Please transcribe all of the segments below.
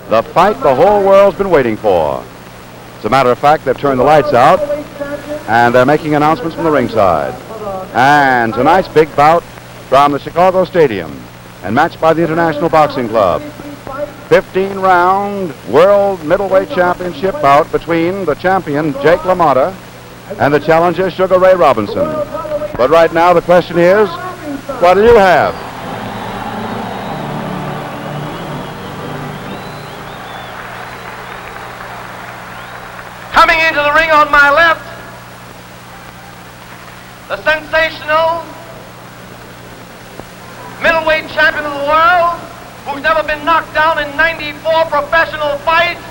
the fight the whole world's been waiting for. As a matter of fact, they've turned the lights out, and they're making announcements from the ringside. And tonight's big bout from the Chicago Stadium, and matched by the International Boxing Club. 15-round World Middleweight Championship bout between the champion, Jake LaMotta, and the challenger, Sugar Ray Robinson. But right now, the question is, what do you have? Coming into the ring on my left, the sensational middleweight champion of the world, who's never been knocked down in 94 professional fights,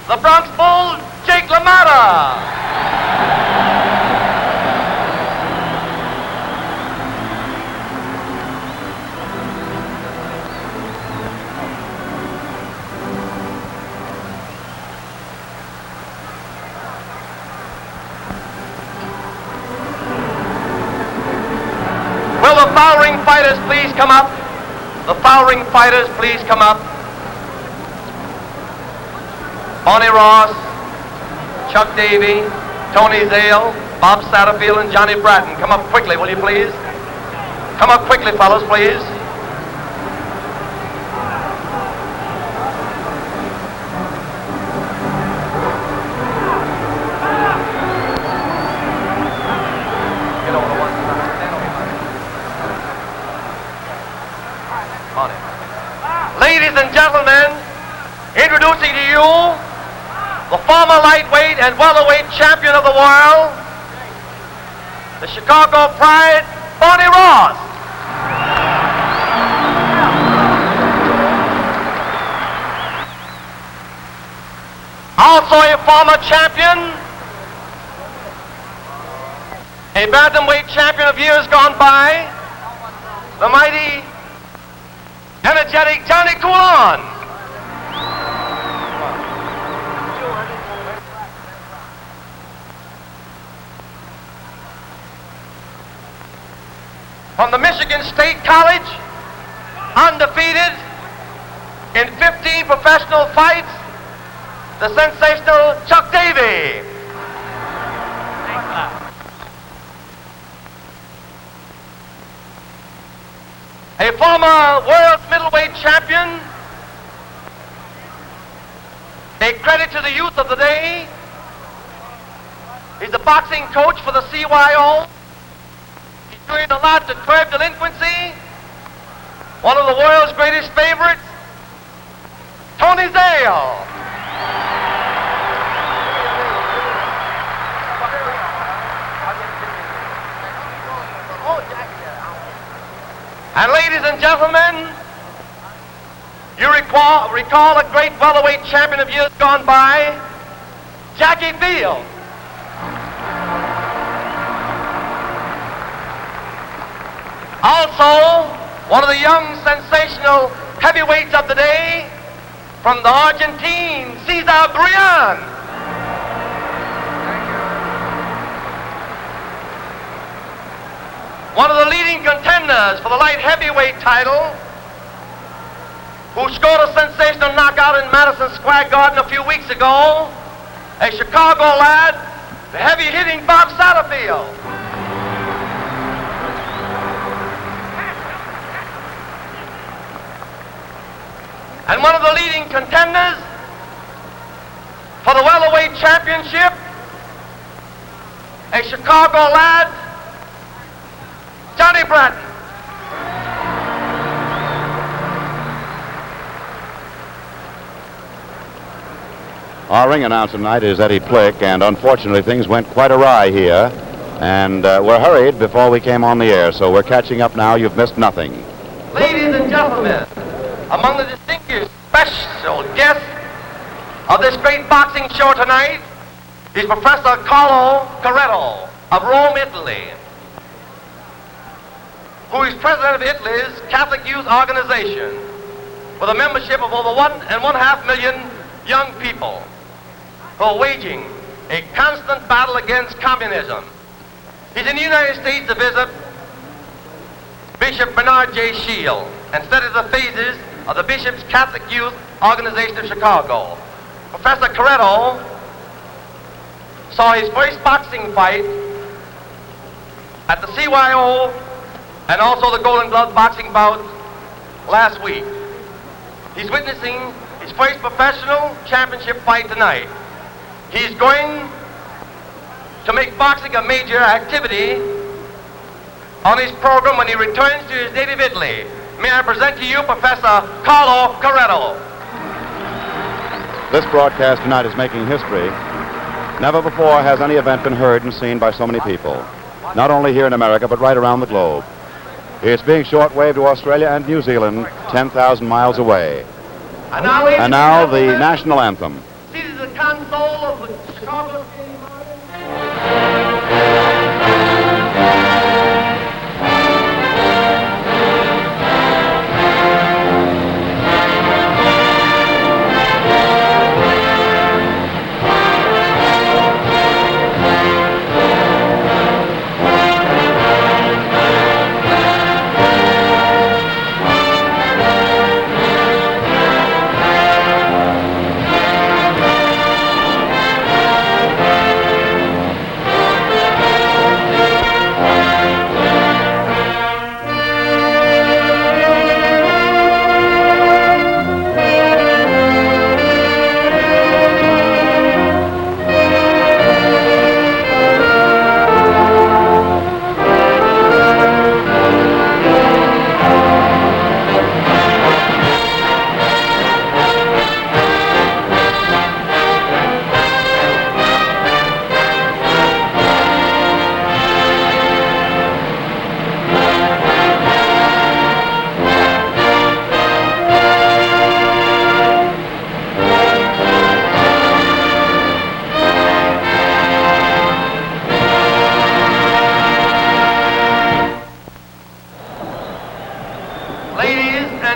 the Bronx Bull, Jake LaMotta. Will the foul ring fighters please come up? The foul ring fighters please come up. Bonnie Ross, Chuck Davey, Tony Zale, Bob Satterfield, and Johnny Bratton. Come up quickly, will you please? Come up quickly, fellows, please. Ladies and gentlemen, introducing to you the former lightweight and welterweight champion of the world, the Chicago Pride, Bonnie Ross. Also a former champion, a bantamweight champion of years gone by, the mighty, energetic Johnny Coulon. From the Michigan State College, undefeated in 15 professional fights, the sensational Chuck Davey. A former world middleweight champion, a credit to the youth of the day. He's a boxing coach for the CYO. He's doing a lot to curb delinquency. One of the world's greatest favorites, Tony Zale. And ladies and gentlemen, you recall a great welterweight champion of years gone by, Jackie Field. Also, one of the young sensational heavyweights of the day, from the Argentine, Cesar Brian. One of the leading contenders for the light heavyweight title, who scored a sensational knockout in Madison Square Garden a few weeks ago, a Chicago lad, the heavy-hitting Bob Satterfield. And one of the leading contenders for the welterweight championship, a Chicago lad, Johnny Bratton. Our ring announcer tonight is Eddie Plick, and unfortunately things went quite awry here, and we're hurried before we came on the air, so we're catching up now. You've missed nothing. Ladies and gentlemen, among the distinguished special guests of this great boxing show tonight is Professor Carlo Corretto of Rome, Italy, who is president of Italy's Catholic Youth Organization, with a membership of over 1.5 million young people who are waging a constant battle against communism. He's in the United States to visit Bishop Bernard J. Shield and study the phases of the Bishop's Catholic Youth Organization of Chicago. Professor Corretto saw his first boxing fight at the CYO and also the Golden Glove boxing bout last week. He's witnessing his first professional championship fight tonight. He's going to make boxing a major activity on his program when he returns to his native Italy. May I present to you Professor Carlo Corretto. This broadcast tonight is making history. Never before has any event been heard and seen by so many people, not only here in America, but right around the globe. It's being shortwaved to Australia and New Zealand, 10,000 miles away. And now the national anthem. Seated at the console of the Chicago Stadium.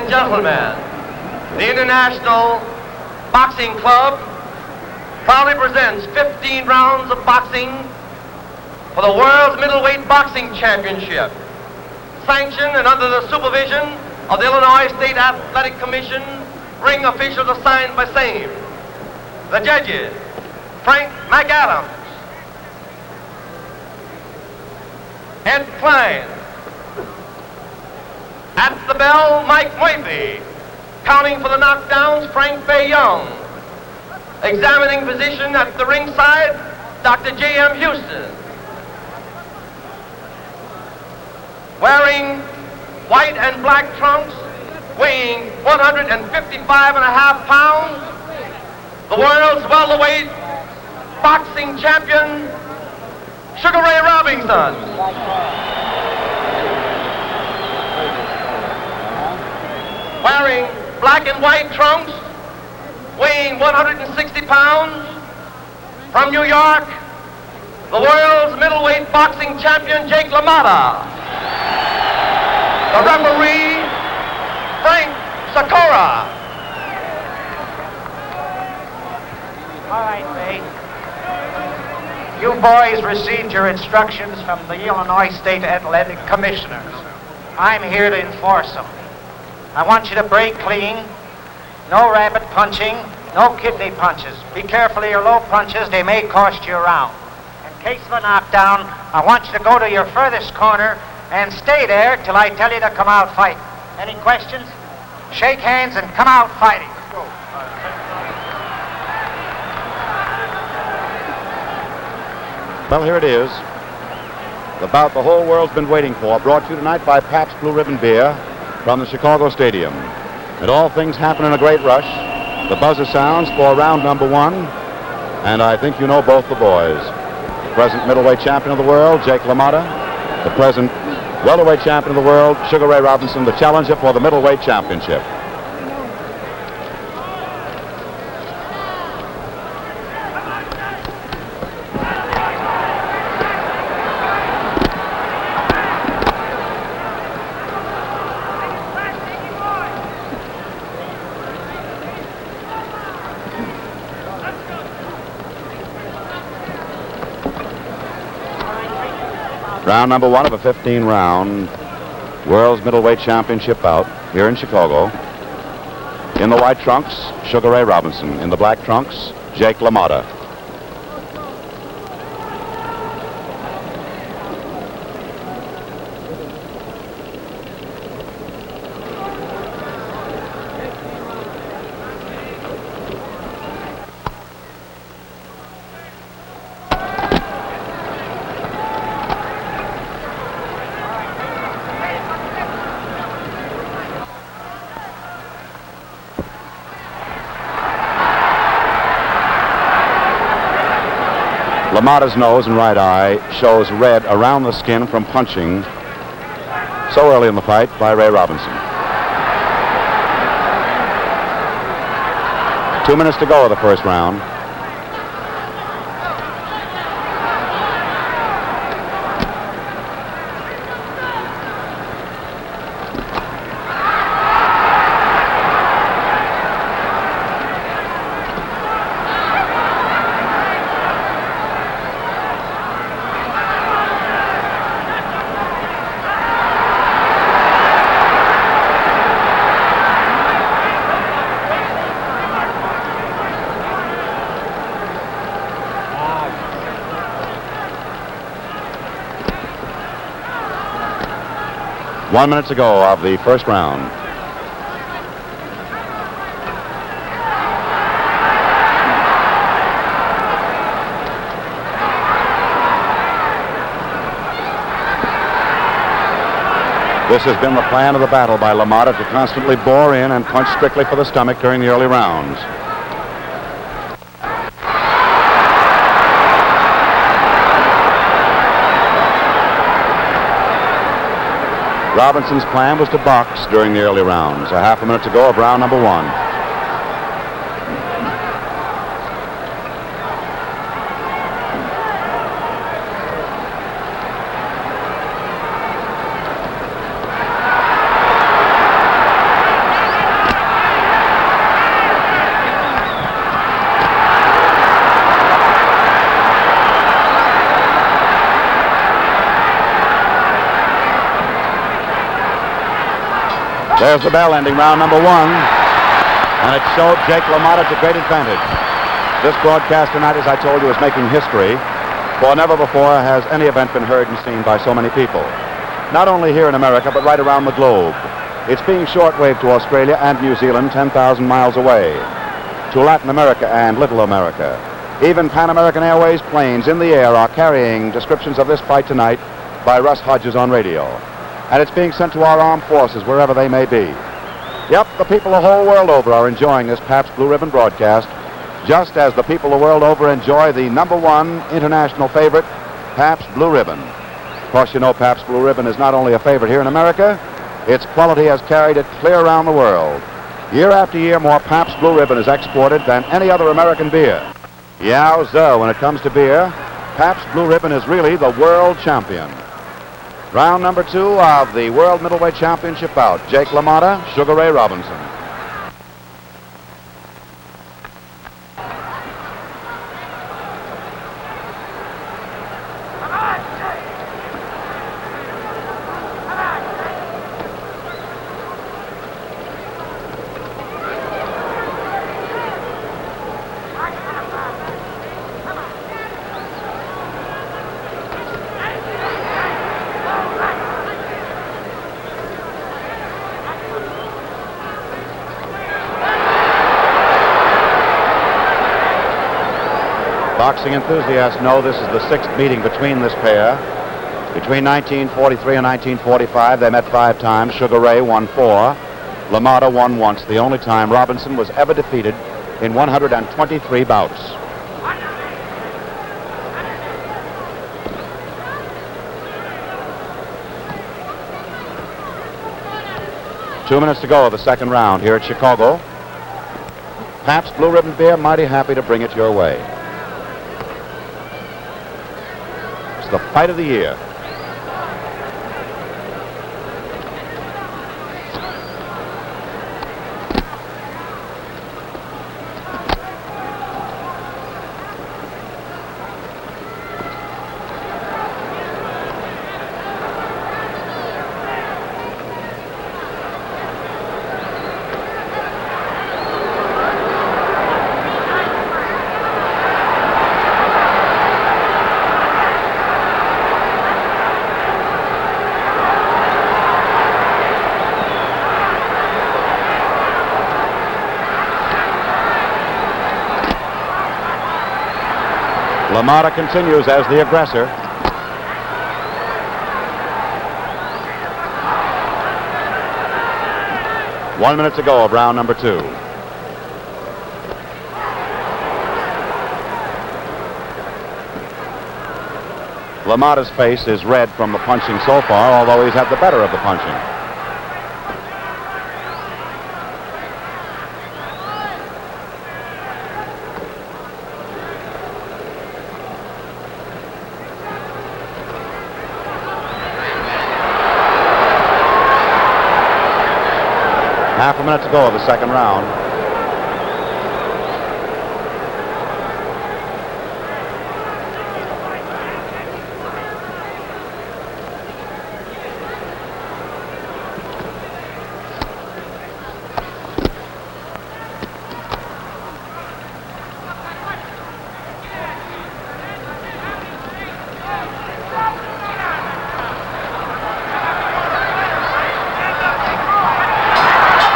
Gentlemen, the International Boxing Club proudly presents 15 rounds of boxing for the World's Middleweight Boxing Championship, sanctioned and under the supervision of the Illinois State Athletic Commission, ring officials assigned by same. The judges, Frank McAdams, Ed Klein. At the bell, Mike Murphy. Counting for the knockdowns, Frank Fay Young. Examining physician at the ringside, Dr. J.M. Houston. Wearing white and black trunks, weighing 155.5 pounds, the world's welterweight boxing champion, Sugar Ray Robinson. Wearing black and white trunks, weighing 160 pounds, from New York, the world's middleweight boxing champion, Jake LaMotta. The referee, Frank Sakura. All right, Faye. You boys received your instructions from the Illinois State Athletic Commissioners. I'm here to enforce them. I want you to break clean, no rabbit punching, no kidney punches. Be careful of your low punches, they may cost you a round. In case of a knockdown, I want you to go to your furthest corner and stay there till I tell you to come out fighting. Any questions? Shake hands and come out fighting. Well, here it is. The bout the whole world's been waiting for, brought to you tonight by Pabst Blue Ribbon Beer from the Chicago Stadium. And all things happen in a great rush. The buzzer sounds for round number one, and I think you know both the boys. The present middleweight champion of the world, Jake LaMotta. The present welterweight champion of the world, Sugar Ray Robinson, the challenger for the middleweight championship. Round number one of a 15-round World's Middleweight Championship bout here in Chicago. In the white trunks, Sugar Ray Robinson. In the black trunks, Jake LaMotta. LaMotta's nose and right eye shows red around the skin from punching so early in the fight by Ray Robinson. 2 minutes to go of the first round. One minute to go of the first round. This has been the plan of the battle by LaMotta to constantly bore in and punch strictly for the stomach during the early rounds. Robinson's plan was to box during the early rounds. A half a minute to go of round number one. There's the bell ending round number one, and it showed Jake LaMotta to great advantage. This broadcast tonight, as I told you, is making history, for never before has any event been heard and seen by so many people. Not only here in America, but right around the globe. It's being shortwaved to Australia and New Zealand 10,000 miles away, to Latin America and Little America. Even Pan American Airways planes in the air are carrying descriptions of this fight tonight by Russ Hodges on radio. And it's being sent to our armed forces wherever they may be. Yep, the people the whole world over are enjoying this Pabst Blue Ribbon broadcast, just as the people the world over enjoy the number one international favorite, Pabst Blue Ribbon. Of course, you know Pabst Blue Ribbon is not only a favorite here in America, its quality has carried it clear around the world. Year after year, more Pabst Blue Ribbon is exported than any other American beer. Yowza, when it comes to beer, Pabst Blue Ribbon is really the world champion. Round number two of the World Middleweight Championship bout. Jake LaMotta, Sugar Ray Robinson. Boxing enthusiasts know this is the sixth meeting between this pair. Between 1943 and 1945, they met 5 times. Sugar Ray won 4. LaMotta won once, the only time Robinson was ever defeated in 123 bouts. Two minutes to go of the second round here at Chicago. Pabst Blue Ribbon Beer, mighty happy to bring it your way. The fight of the year. LaMotta continues as the aggressor. One minute to go of round number 2. LaMotta's face is red from the punching so far, although he's had the better of the punching. Half a minute to go of the second round.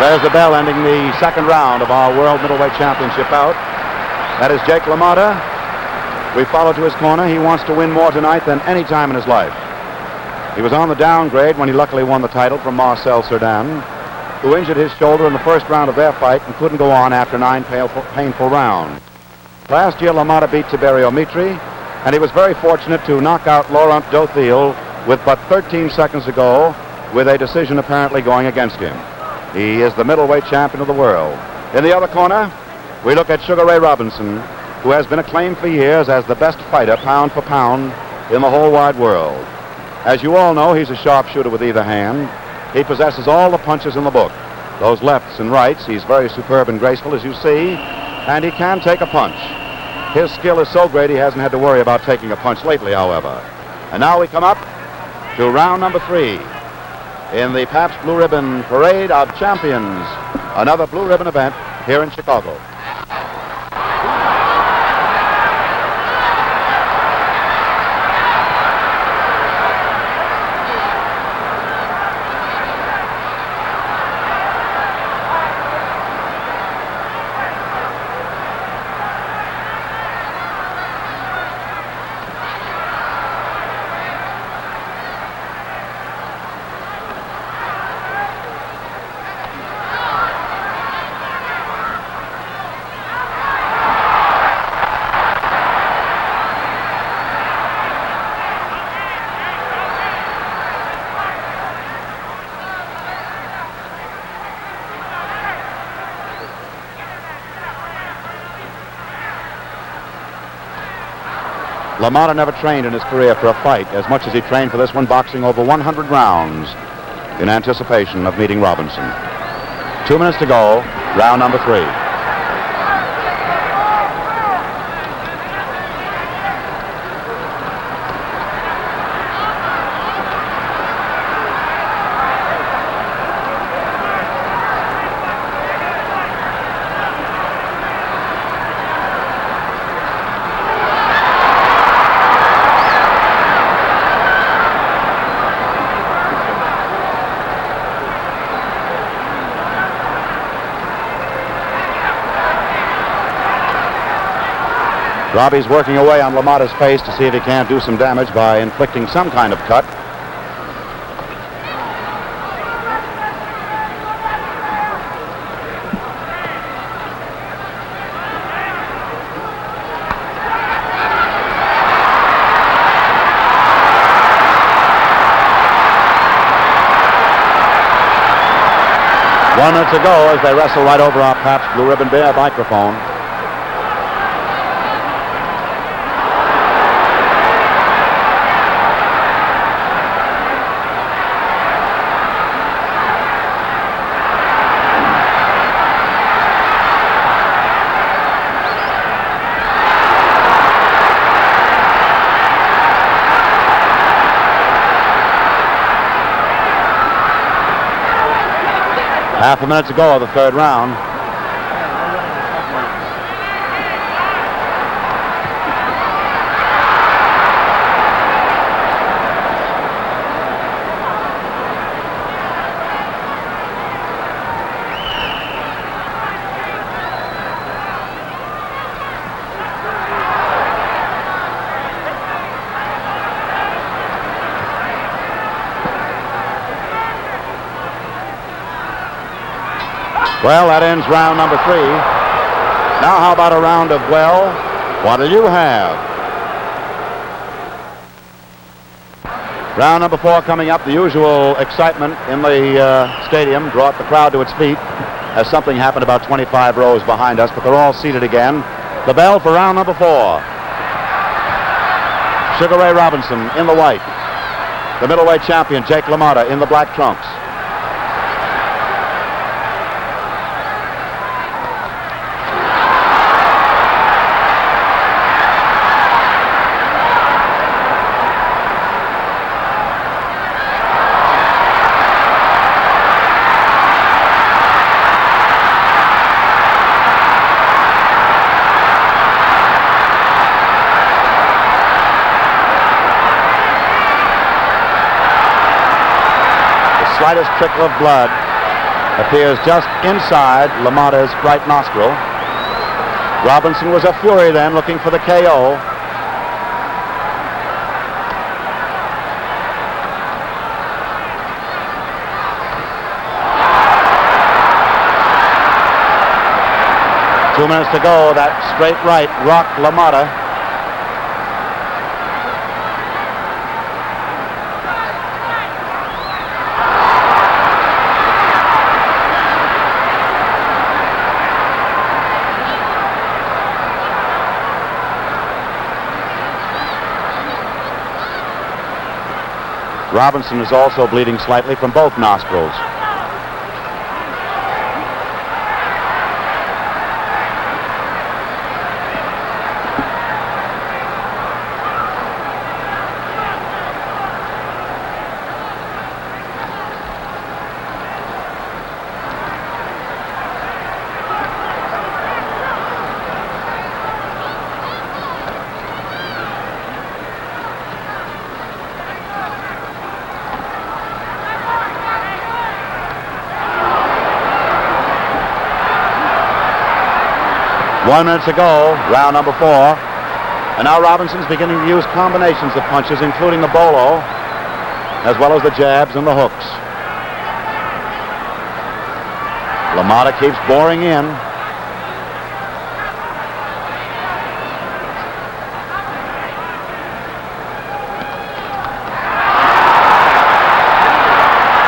There's the bell ending the second round of our World Middleweight Championship bout. That is Jake LaMotta. We follow to his corner. He wants to win more tonight than any time in his life. He was on the downgrade when he luckily won the title from Marcel Cerdan, who injured his shoulder in the first round of their fight and couldn't go on after 9 painful rounds. Last year, LaMotta beat Tiberio Mitri, and he was very fortunate to knock out Laurent Dothiel with but 13 seconds to go, with a decision apparently going against him. He is the middleweight champion of the world. In the other corner, we look at Sugar Ray Robinson, who has been acclaimed for years as the best fighter, pound for pound, in the whole wide world. As you all know, he's a sharpshooter with either hand. He possesses all the punches in the book. Those lefts and rights, he's very superb and graceful, as you see, and he can take a punch. His skill is so great he hasn't had to worry about taking a punch lately, however. And now we come up to round number 3. In the Pabst Blue Ribbon Parade of Champions, another Blue Ribbon event here in Chicago. LaMotta never trained in his career for a fight as much as he trained for this one, boxing over 100 rounds in anticipation of meeting Robinson. 2 minutes to go, round number 3. Robbie's working away on LaMotta's face to see if he can't do some damage by inflicting some kind of cut. One minute to go as they wrestle right over our Pabst Blue Ribbon Bear microphone. Half a minute to go of the third round. Well, that ends round number 3. Now how about a round of, well, what'll you have? Round number 4 coming up. The usual excitement in the stadium brought the crowd to its feet as something happened about 25 rows behind us, but they're all seated again. The bell for round number 4. Sugar Ray Robinson in the white. The middleweight champion, Jake LaMotta, in the black trunks. Slightest trickle of blood appears just inside LaMotta's right nostril. Robinson was a fury then, looking for the KO. Two minutes to go. That straight right rocked LaMotta. Robinson is also bleeding slightly from both nostrils. One minute to go, round number 4. And now Robinson's beginning to use combinations of punches, including the bolo, as well as the jabs and the hooks. LaMotta keeps boring in.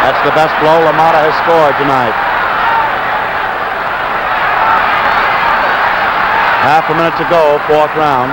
That's the best blow LaMotta has scored tonight. Half a minute to go, 4th round.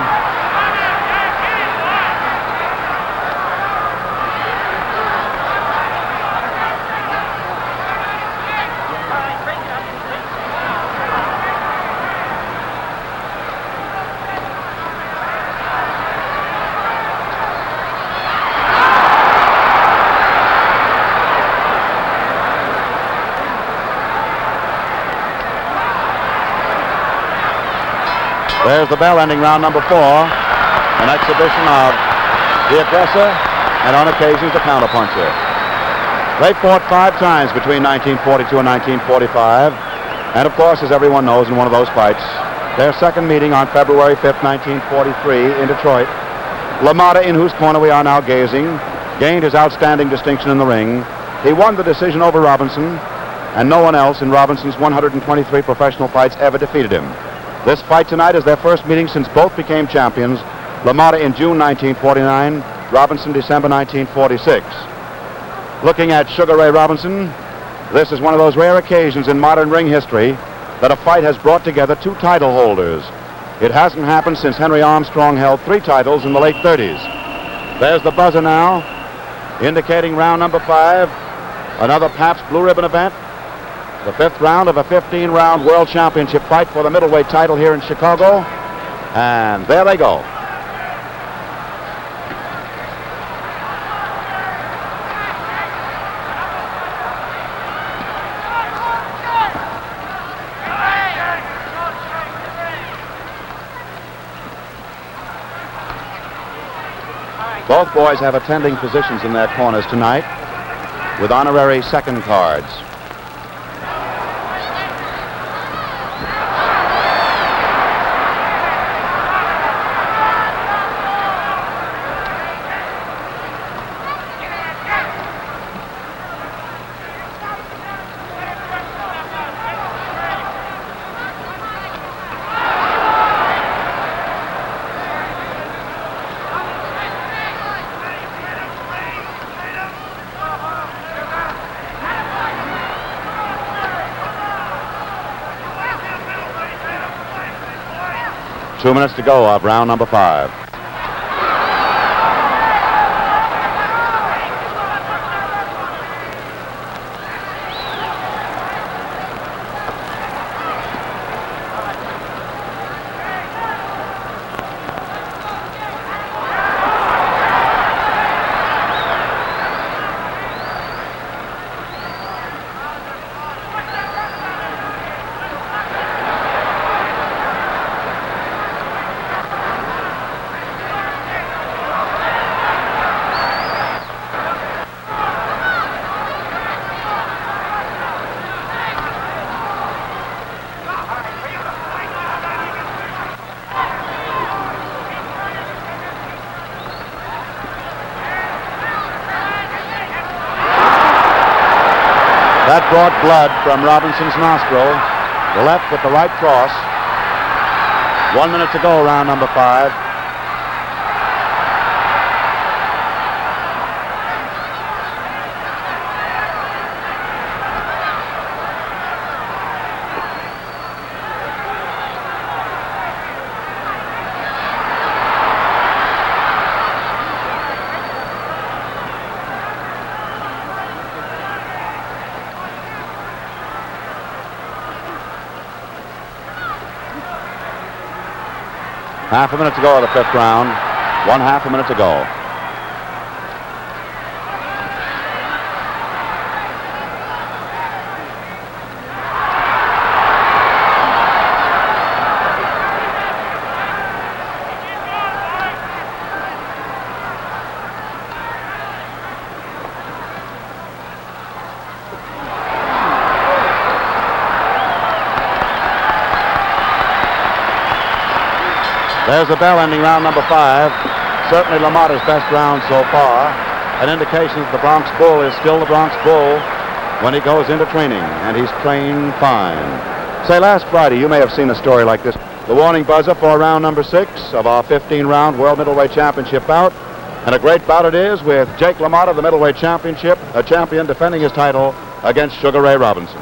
There's the bell ending round number 4. An exhibition of the aggressor and on occasions the counterpuncher. They fought 5 times between 1942 and 1945. And of course, as everyone knows, in one of those fights, their second meeting on February 5th, 1943 in Detroit, LaMotta, in whose corner we are now gazing, gained his outstanding distinction in the ring. He won the decision over Robinson, and no one else in Robinson's 123 professional fights ever defeated him. This fight tonight is their first meeting since both became champions. LaMotta in June 1949, Robinson December 1946. Looking at Sugar Ray Robinson, this is one of those rare occasions in modern ring history that a fight has brought together 2 title holders. It hasn't happened since Henry Armstrong held 3 titles in the late 30s. There's the buzzer now, indicating round number 5, another Pabst Blue Ribbon event. The 5th round of a 15-round World Championship fight for the middleweight title here in Chicago. And there they go. Both boys have attending positions in their corners tonight with honorary second cards. 2 minutes to go of round number 5. That brought blood from Robinson's nostril. The left with the right cross. 1 minute to go, round number 5. Half a minute to go of the 5th round. 1/2 a minute to go. There's a bell ending round number 5. Certainly LaMotta's best round so far. An indication that the Bronx Bull is still the Bronx Bull when he goes into training, and he's trained fine. Say, last Friday, you may have seen a story like this. The warning buzzer for round number 6 of our 15-round World Middleweight Championship bout. And a great bout it is with Jake LaMotta, the middleweight championship, a champion defending his title against Sugar Ray Robinson.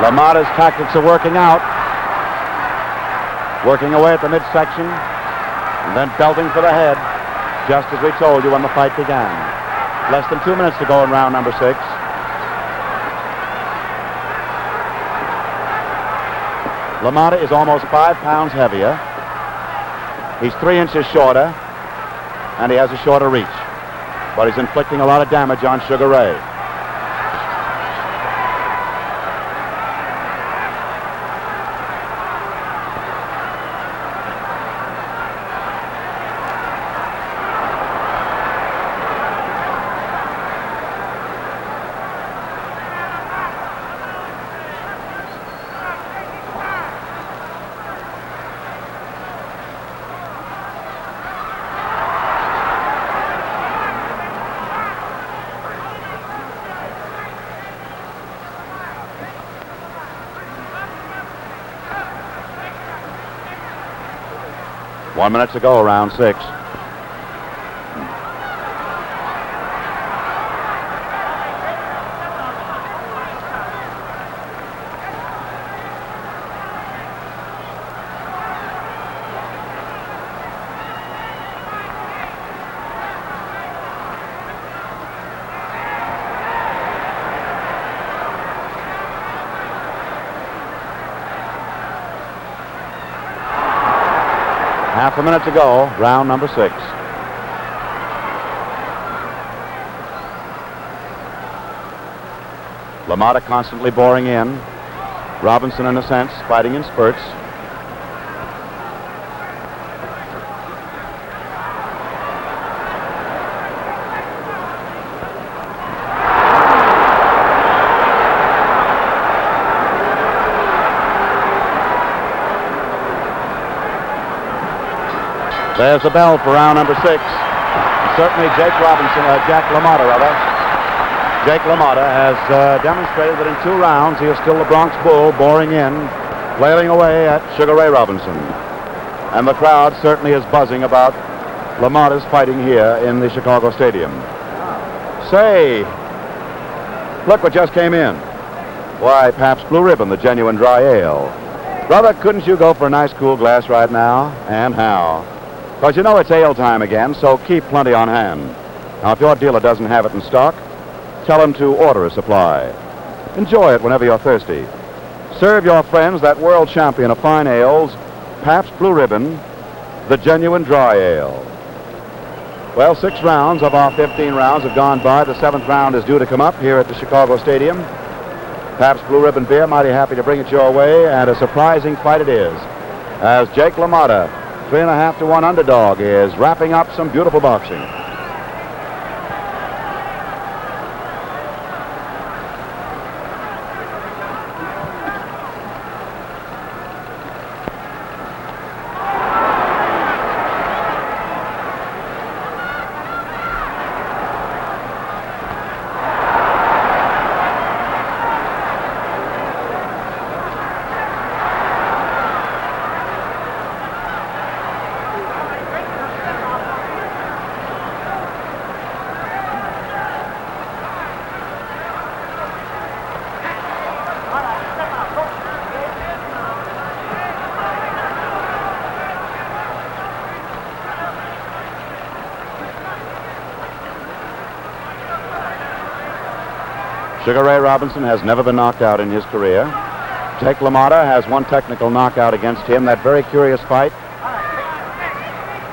LaMotta's tactics are working out. Working away at the midsection and then belting for the head, just as we told you when the fight began. Less than 2 minutes to go in round number 6. LaMotta is almost 5 pounds heavier. He's 3 inches shorter, and he has a shorter reach. But he's inflicting a lot of damage on Sugar Ray. One minute to go, round 6. Half a minute to go, round number 6. LaMotta constantly boring in. Robinson, in a sense, fighting in spurts. There's the bell for round number 6. Certainly Jake LaMotta has demonstrated that in 2 rounds he is still the Bronx Bull, boring in, flailing away at Sugar Ray Robinson. And the crowd certainly is buzzing about LaMotta's fighting here in the Chicago Stadium. Say, look what just came in. Why, Pabst Blue Ribbon, the genuine dry ale. Brother, couldn't you go for a nice cool glass right now? And how? Because you know it's ale time again, so keep plenty on hand. Now, if your dealer doesn't have it in stock, tell him to order a supply. Enjoy it whenever you're thirsty. Serve your friends that world champion of fine ales, Pabst Blue Ribbon, the genuine dry ale. Well, 6 rounds of our 15 rounds have gone by. The 7th round is due to come up here at the Chicago Stadium. Pabst Blue Ribbon beer, mighty happy to bring it your way, and a surprising fight it is, as Jake LaMotta, 3.5 to 1 underdog, is wrapping up some beautiful boxing. Sugar Ray Robinson has never been knocked out in his career. Jake LaMotta has 1 technical knockout against him. That very curious fight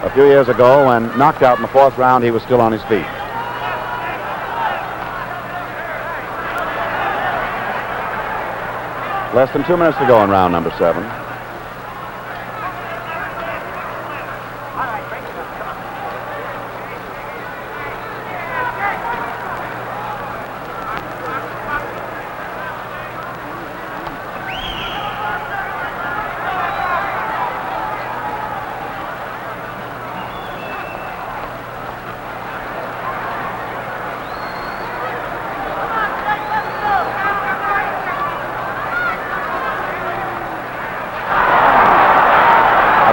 a few years ago, when knocked out in the 4th round, he was still on his feet. Less than 2 minutes to go in round number 7.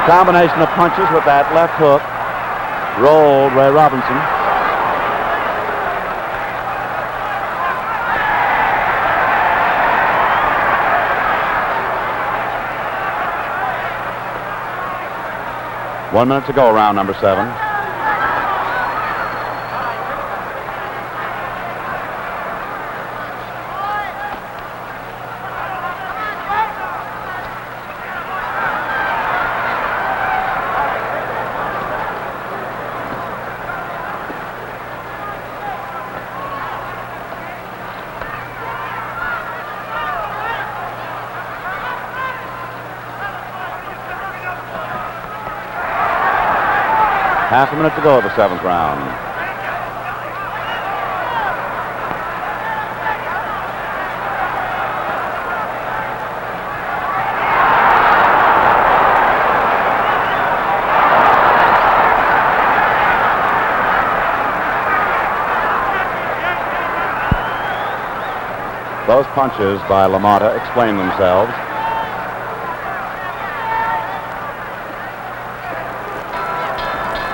Combination of punches with that left hook rolled Ray Robinson. One minute to go, round number 7. Half a minute to go of the 7th round. Those punches by LaMotta explain themselves.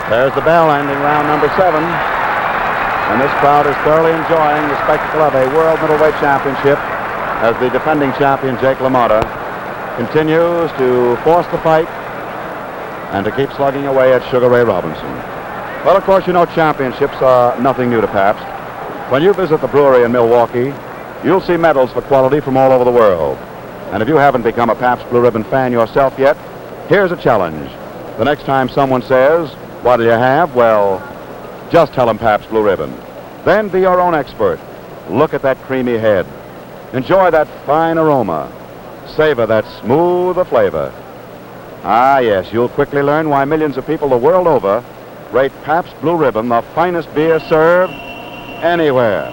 There's the bell ending round number 7. And this crowd is thoroughly enjoying the spectacle of a World Middleweight Championship as the defending champion, Jake LaMotta, continues to force the fight and to keep slugging away at Sugar Ray Robinson. Well, of course, you know championships are nothing new to Pabst. When you visit the brewery in Milwaukee, you'll see medals for quality from all over the world. And if you haven't become a Pabst Blue Ribbon fan yourself yet, here's a challenge. The next time someone says, "What do you have?" well, just tell them Pabst Blue Ribbon. Then be your own expert. Look at that creamy head. Enjoy that fine aroma. Savor that smooth flavor. Ah, yes, you'll quickly learn why millions of people the world over rate Pabst Blue Ribbon the finest beer served anywhere.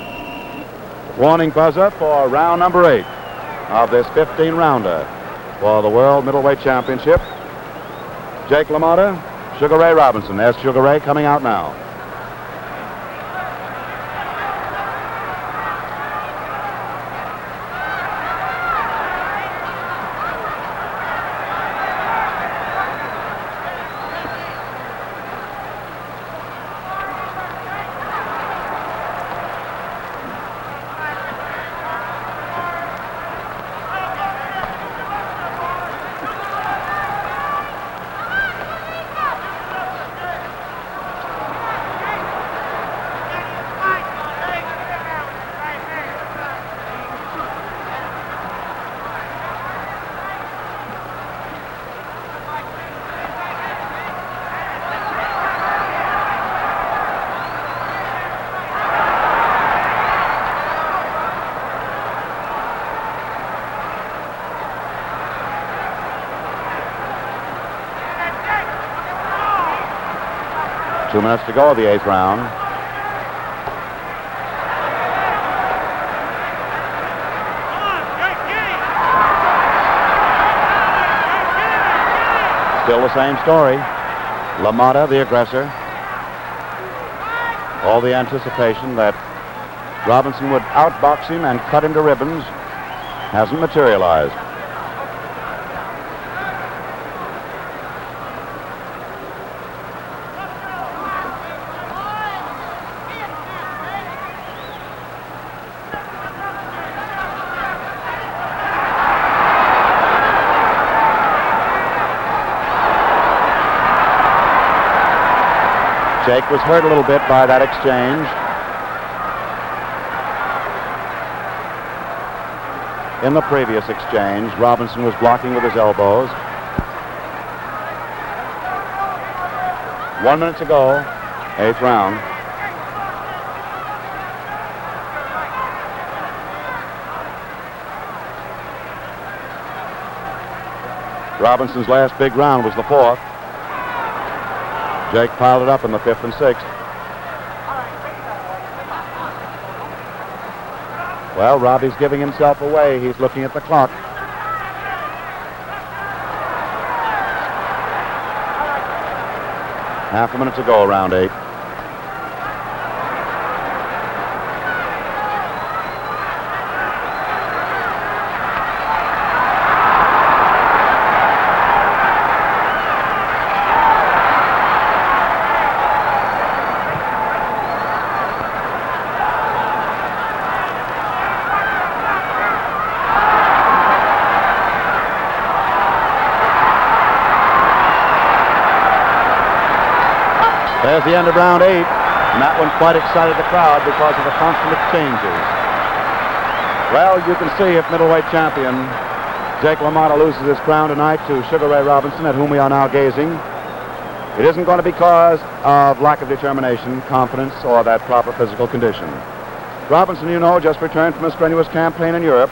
Warning buzzer for round number 8 of this 15-rounder for the World Middleweight Championship. Jake LaMotta, Sugar Ray Robinson. There's Sugar Ray coming out now. Two minutes to go of the 8th round. Still the same story. LaMotta, the aggressor. All the anticipation that Robinson would outbox him and cut him to ribbons hasn't materialized. Jake was hurt a little bit by that exchange. In the previous exchange, Robinson was blocking with his elbows. 1 minute to go, 8th round. Robinson's last big round was the 4th. Jake piled it up in the 5th and 6th. Well, Robbie's giving himself away. He's looking at the clock. Half a minute to go, round 8. There's the end of round 8, and that one quite excited the crowd because of the constant exchanges. Well, you can see if middleweight champion Jake LaMotta loses his crown tonight to Sugar Ray Robinson, at whom we are now gazing, it isn't going to be because of lack of determination, confidence, or that proper physical condition. Robinson, you know, just returned from a strenuous campaign in Europe,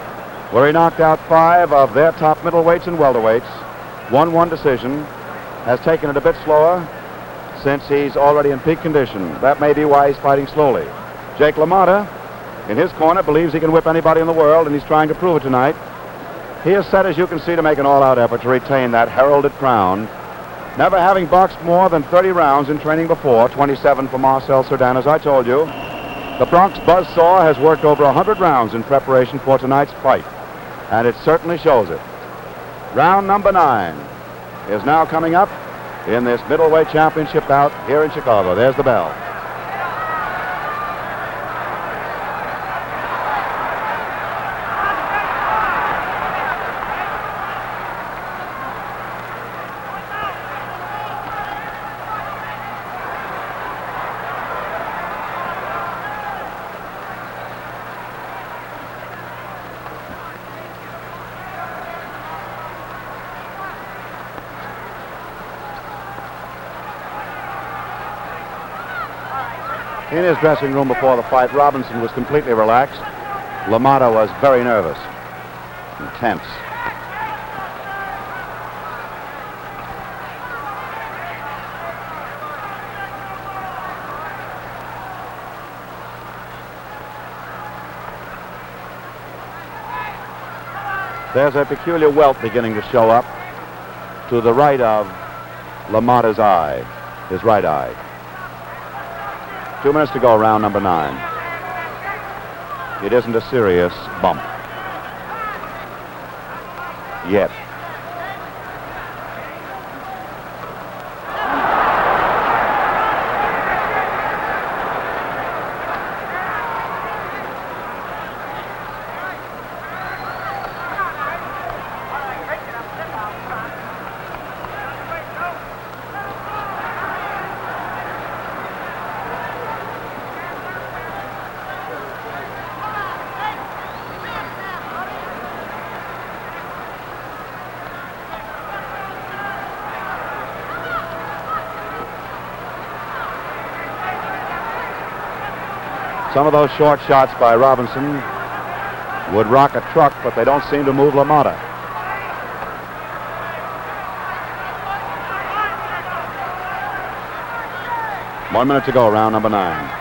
where he knocked out 5 of their top middleweights and welterweights, won 1 decision, has taken it a bit slower, since he's already in peak condition. That may be why he's fighting slowly. Jake LaMotta, in his corner, believes he can whip anybody in the world, and he's trying to prove it tonight. He is set, as you can see, to make an all-out effort to retain that heralded crown, never having boxed more than 30 rounds in training before, 27 for Marcel Cerdan, as I told you. The Bronx Buzzsaw has worked over 100 rounds in preparation for tonight's fight, and it certainly shows it. Round number 9 is now coming up in this middleweight championship bout here in Chicago. There's the bell. In his dressing room before the fight, Robinson was completely relaxed. LaMotta was very nervous and tense. There's a peculiar welt beginning to show up to the right of LaMotta's eye, his right eye. 2 minutes to go, round number 9. It isn't a serious bump yet. Some of those short shots by Robinson would rock a truck, but they don't seem to move LaMotta. One minute to go, round number 9.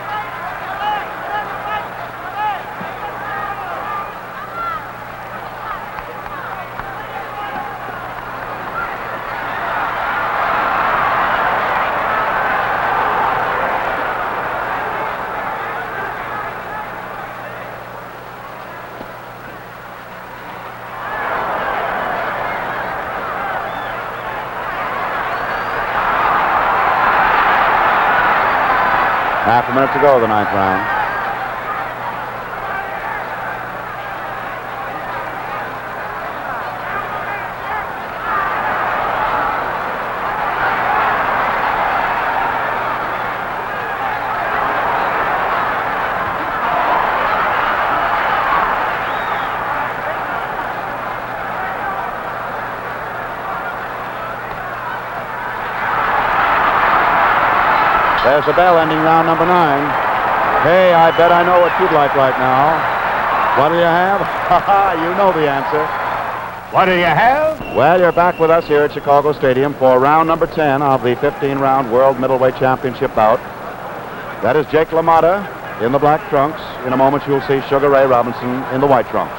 Half a minute to go, the 9th round. There's the bell ending round number 9. Hey, I bet I know what you'd like right now. What do you have? You know the answer. What do you have? Well, you're back with us here at Chicago Stadium for round number 10 of the 15-round World Middleweight Championship bout. That is Jake LaMotta in the black trunks. In a moment, you'll see Sugar Ray Robinson in the white trunks.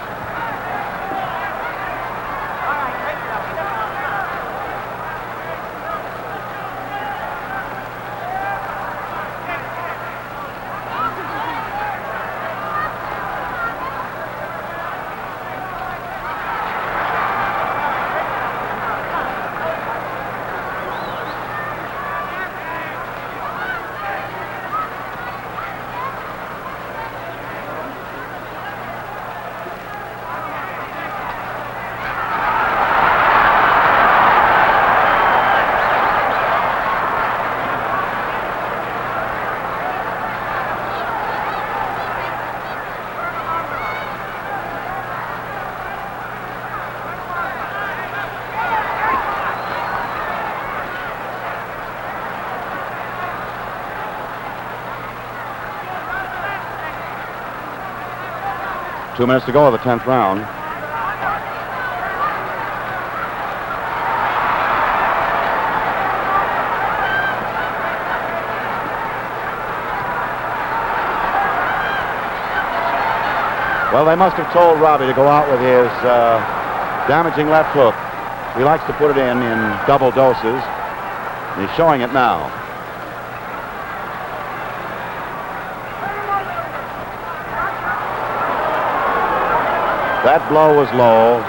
Two minutes to go of the 10th round. Well, they must have told Robbie to go out with his damaging left hook. He likes to put it in double doses. And he's showing it now. That blow was low,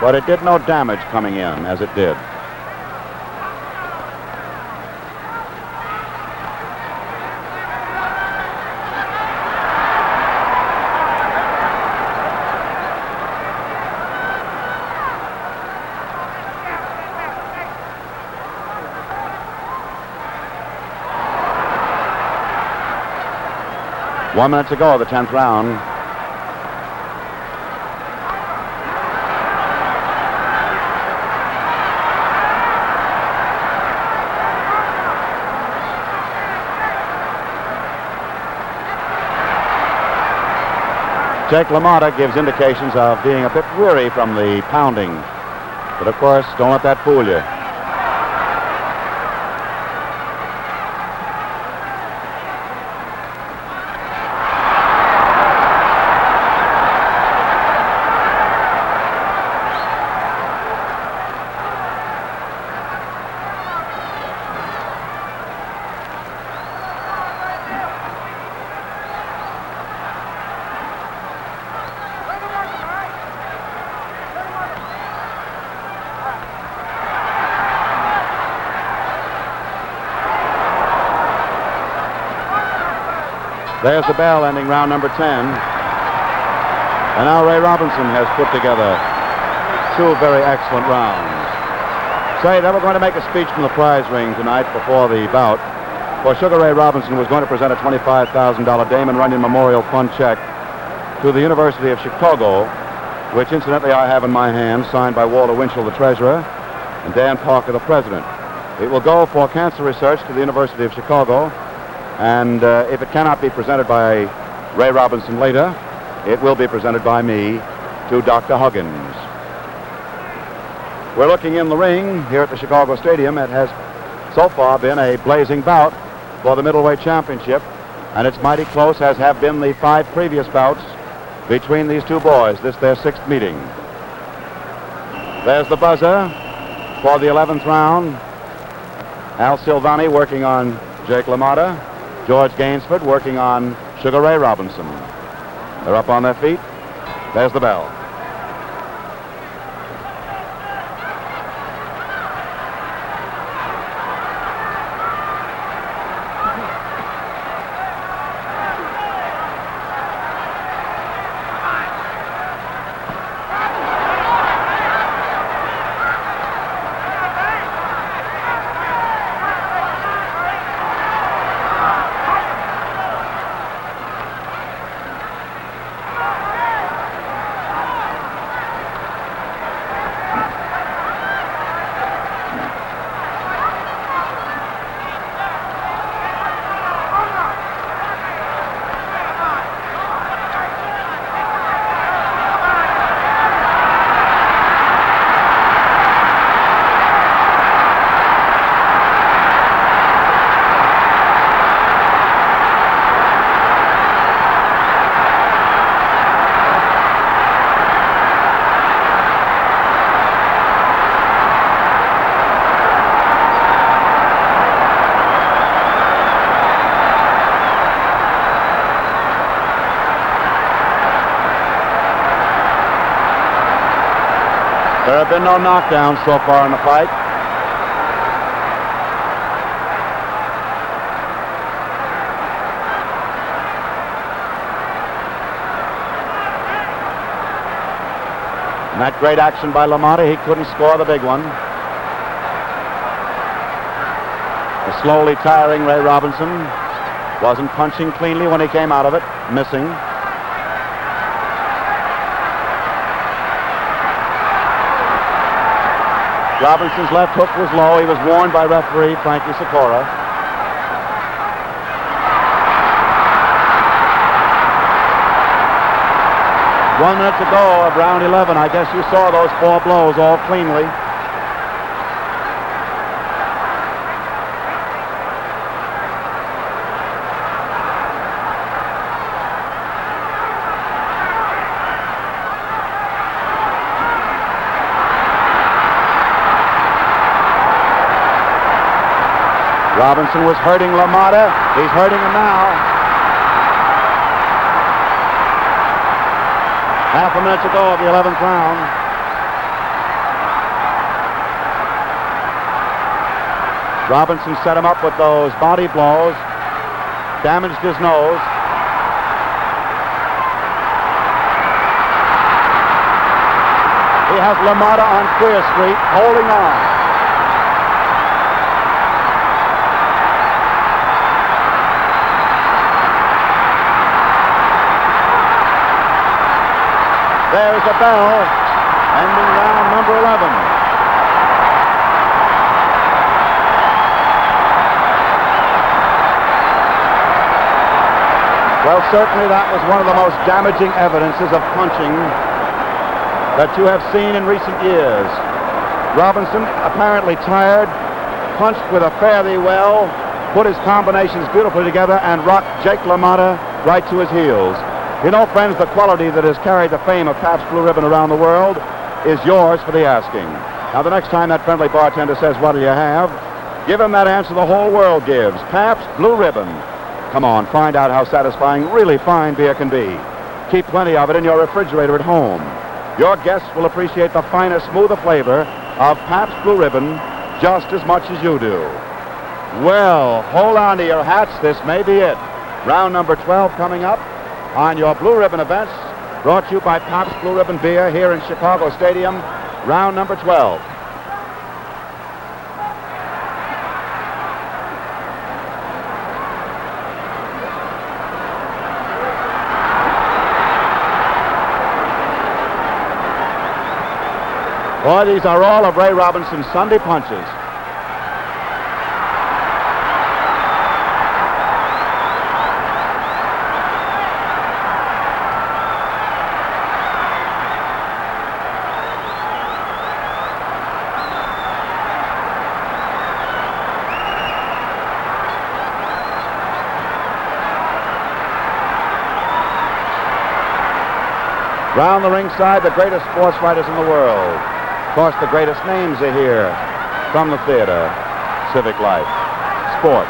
but it did no damage coming in as it did. One minute to go, the 10th round. Jake LaMotta gives indications of being a bit weary from the pounding. But, of course, don't let that fool you. There's the bell ending round number 10. And now Ray Robinson has put together 2 very excellent rounds. Say, they were going to make a speech from the prize ring tonight before the bout. For Sugar Ray Robinson was going to present a $25,000 Damon Runyon Memorial Fund check to the University of Chicago, which incidentally I have in my hand, signed by Walter Winchell, the treasurer, and Dan Parker, the president. It will go for cancer research to the University of Chicago. And if it cannot be presented by Ray Robinson later, it will be presented by me to Dr. Huggins. We're looking in the ring here at the Chicago Stadium. It has so far been a blazing bout for the middleweight championship, and it's mighty close, as have been the 5 previous bouts between these 2 boys. This their 6th meeting. There's the buzzer for the 11th round. Al Silvani working on Jake LaMotta. George Gainsford working on Sugar Ray Robinson. They're up on their feet. There's the bell. There have been no knockdowns so far in the fight. And that great action by LaMotta, he couldn't score the big one. The slowly tiring Ray Robinson wasn't punching cleanly when he came out of it, missing. Robinson's left hook was low. He was warned by referee Frankie Sikora. One minute to go of round 11. I guess you saw those 4 blows all cleanly. Robinson was hurting LaMotta. He's hurting him now. Half a minute to go of the 11th round. Robinson set him up with those body blows, damaged his nose. He has LaMotta on Queer Street, holding on. There's the bell, ending round number 11. Well, certainly that was one of the most damaging evidences of punching that you have seen in recent years. Robinson, apparently tired, punched with a fare thee well, put his combinations beautifully together, and rocked Jake LaMotta right to his heels. You know, friends, the quality that has carried the fame of Pabst Blue Ribbon around the world is yours for the asking. Now, the next time that friendly bartender says, "What'll you have?" give him that answer the whole world gives: Pabst Blue Ribbon. Come on, find out how satisfying really fine beer can be. Keep plenty of it in your refrigerator at home. Your guests will appreciate the finer, smoother flavor of Pabst Blue Ribbon just as much as you do. Well, hold on to your hats. This may be it. Round number 12 coming up on your Blue Ribbon events, brought to you by Pabst Blue Ribbon Beer here in Chicago Stadium. Round number 12. Boy, these are all of Ray Robinson's Sunday punches. Round the ringside, the greatest sports fighters in the world. Of course, the greatest names are here from the theater, civic life, sports.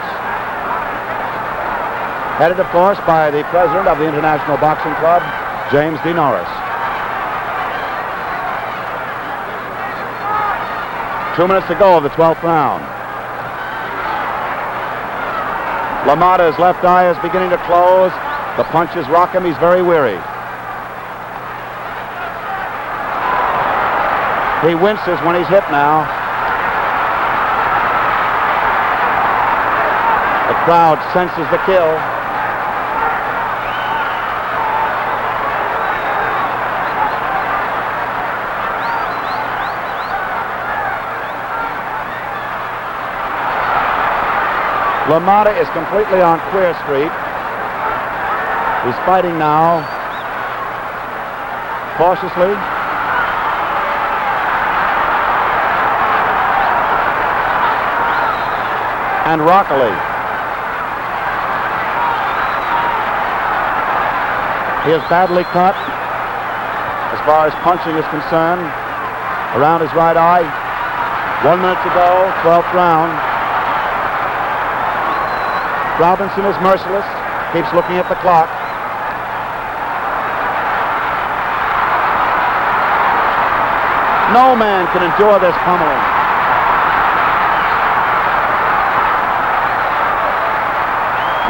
Headed, of course, by the president of the International Boxing Club, James D. Norris. 2 minutes to go of the 12th round. LaMotta's left eye is beginning to close. The punches rock him. He's very weary. He winces when he's hit now. The crowd senses the kill. LaMotta is completely on Queer Street. He's fighting now, cautiously. And rockily. He is badly cut as far as punching is concerned around his right eye. 1 minute to go, 12th round. Robinson is merciless, keeps looking at the clock. No man can endure this pummeling.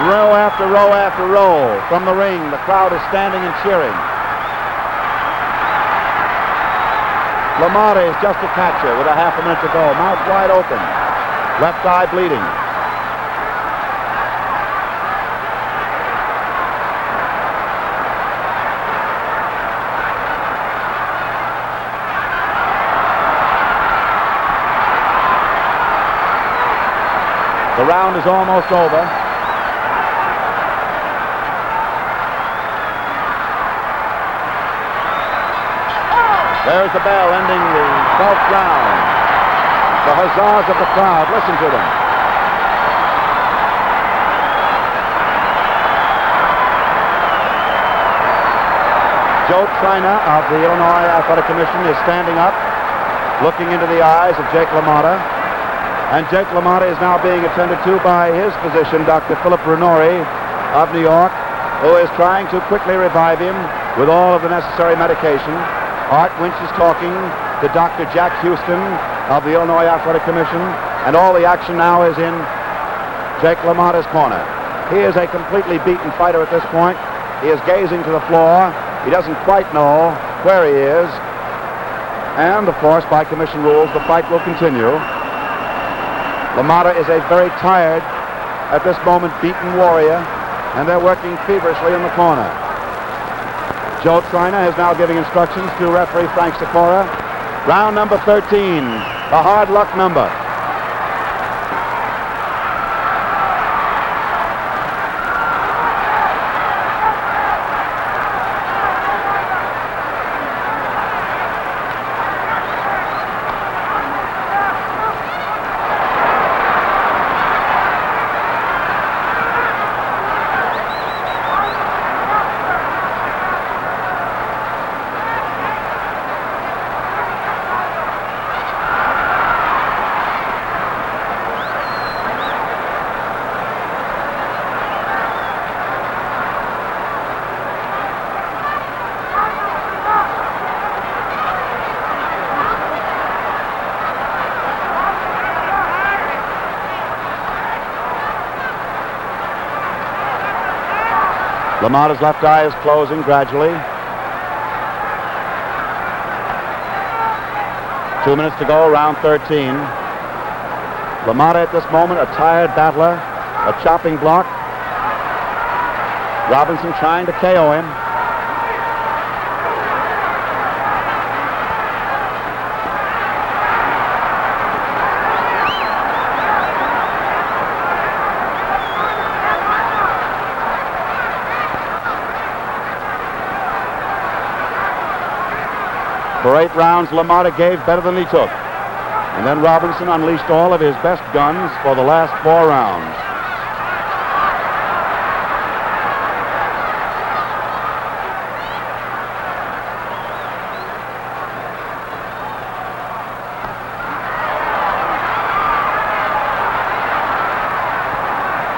Row after row after row from the ring. The crowd is standing and cheering. LaMotta is just a catcher with a half a minute to go. Mouth wide open. Left eye bleeding. The round is almost over. There's the bell ending the 12th round. The huzzas of the crowd. Listen to them. Joe China of the Illinois Athletic Commission is standing up, looking into the eyes of Jake LaMotta. And Jake LaMotta is now being attended to by his physician, Dr. Philip Renori of New York, who is trying to quickly revive him with all of the necessary medication. Art Winch is talking to Dr. Jack Houston of the Illinois Athletic Commission, and all the action now is in Jake LaMotta's corner. He is a completely beaten fighter at this point. He is gazing to the floor. He doesn't quite know where he is. And, of course, by commission rules, the fight will continue. LaMotta is a very tired, at this moment, beaten warrior, and they're working feverishly in the corner. Joe Trina is now giving instructions to referee Frank Sikora. Round number 13, the hard luck number. LaMotta's left eye is closing gradually. 2 minutes to go, round 13. LaMotta at this moment, a tired battler, a chopping block. Robinson trying to KO him. For 8 rounds, LaMotta gave better than he took. And then Robinson unleashed all of his best guns for the last 4 rounds.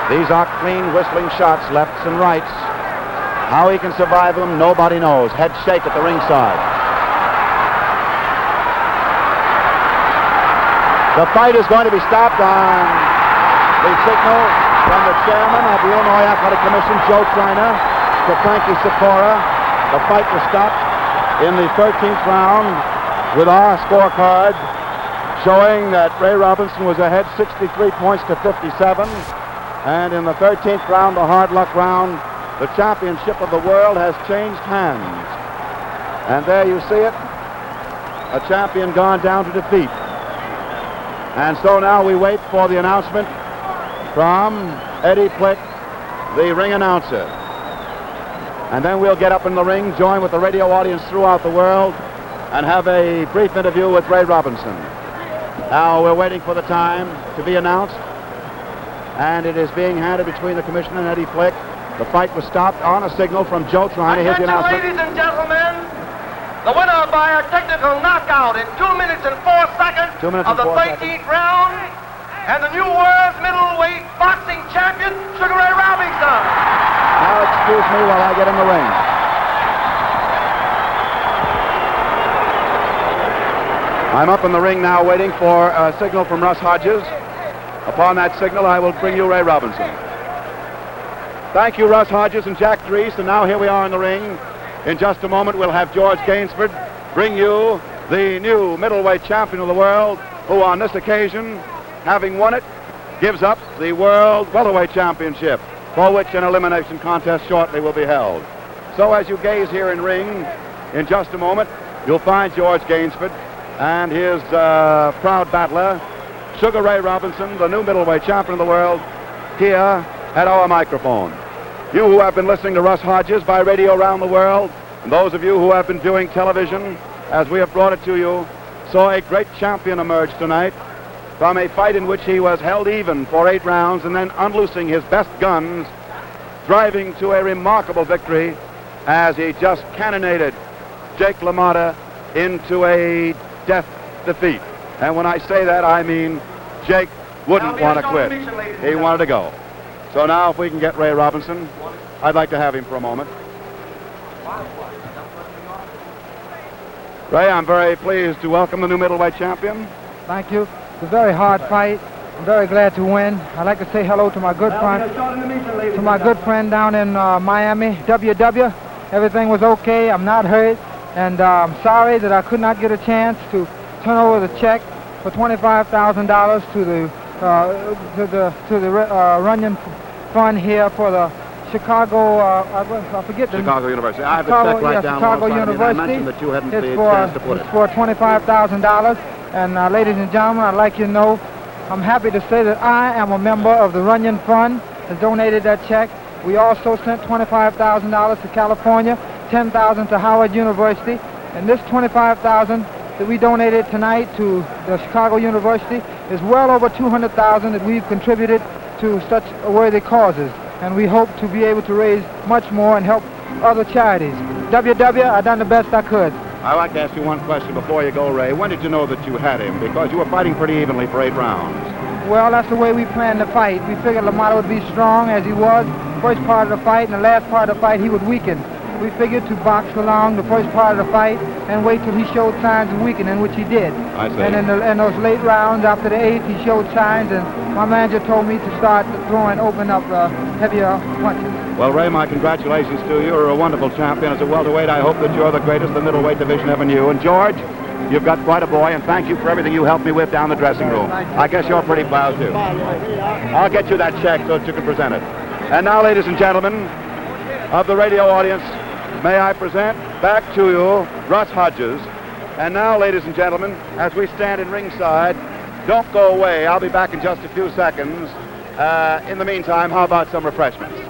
These are clean whistling shots, lefts and rights. How he can survive them, nobody knows. Head shake at the ringside. The fight is going to be stopped on the signal from the chairman of the Illinois Athletic Commission, Joe Triner, to Frankie Sikora. The fight was stopped in the 13th round with our scorecard showing that Ray Robinson was ahead 63 points to 57. And in the 13th round, the hard luck round, the championship of the world has changed hands. And there you see it, a champion gone down to defeat. And so now we wait for the announcement from Eddie Plick, the ring announcer. And then we'll get up in the ring, join with the radio audience throughout the world, and have a brief interview with Ray Robinson. Now we're waiting for the time to be announced, and it is being handed between the commissioner and Eddie Plick. The fight was stopped on a signal from Joe Triner. Here's the announcement. Ladies and gentlemen, the winner by a technical knockout in 2 minutes and 4 seconds of the 13th round, and the new world's middleweight boxing champion, Sugar Ray Robinson. Now excuse me while I get in the ring. I'm up in the ring now waiting for a signal from Russ Hodges. Upon that signal, I will bring you Ray Robinson. Thank you, Russ Hodges and Jack Dries. And now here we are in the ring. In just a moment, we'll have George Gainsford bring you the new middleweight champion of the world, who on this occasion, having won it, gives up the World Welterweight Championship, for which an elimination contest shortly will be held. So as you gaze here in ring, in just a moment, you'll find George Gainsford and his proud battler, Sugar Ray Robinson, the new middleweight champion of the world, here at our microphone. You who have been listening to Russ Hodges by radio around the world, and those of you who have been viewing television as we have brought it to you, saw a great champion emerge tonight from a fight in which he was held even for 8 rounds and then unloosing his best guns, driving to a remarkable victory as he just cannonaded Jake LaMotta into a death defeat. And when I say that, I mean Jake wouldn't want to quit. He wanted to go. So now if we can get Ray Robinson, I'd like to have him for a moment. Ray, I'm very pleased to welcome the new middleweight champion. Thank you. It's a very hard fight. I'm very glad to win. I'd like to say hello to my good friend, down in Miami, WW. Everything was okay. I'm not hurt, and I'm sorry that I could not get a chance to turn over the check for $25,000 to the Runyon Fund here for the Chicago. I forget the Chicago University. I have the check right down. Chicago University. I mentioned that you hadn't the chance to put it. It's for $25,000. And ladies and gentlemen, I'd like you to know, I'm happy to say that I am a member of the Runyon Fund, has donated that check. We also sent $25,000 to California, $10,000 to Howard University, and this $25,000 that we donated tonight to the Chicago University is well over $200,000 that we've contributed to such worthy causes. And we hope to be able to raise much more and help other charities. WW, I've done the best I could. I'd like to ask you one question before you go, Ray. When did you know that you had him? Because you were fighting pretty evenly for 8 rounds. Well, that's the way we planned the fight. We figured LaMotta would be strong as he was. First part of the fight and the last part of the fight, he would weaken. We figured to box along the first part of the fight and wait till he showed signs of weakening, which he did. I see. And in those late rounds, after the 8th, he showed signs, and my manager told me to start throwing, open up heavier punches. Well, Ray, my congratulations to you. You're a wonderful champion. As a welterweight, I hope that you're the greatest the middleweight division ever knew. And George, you've got quite a boy, and thank you for everything you helped me with down the dressing room. I guess you're pretty proud, too. I'll get you that check so that you can present it. And now, ladies and gentlemen of the radio audience, may I present back to you Russ Hodges. And now, ladies and gentlemen, as we stand in ringside, don't go away. I'll be back in just a few seconds. In the meantime, how about some refreshments?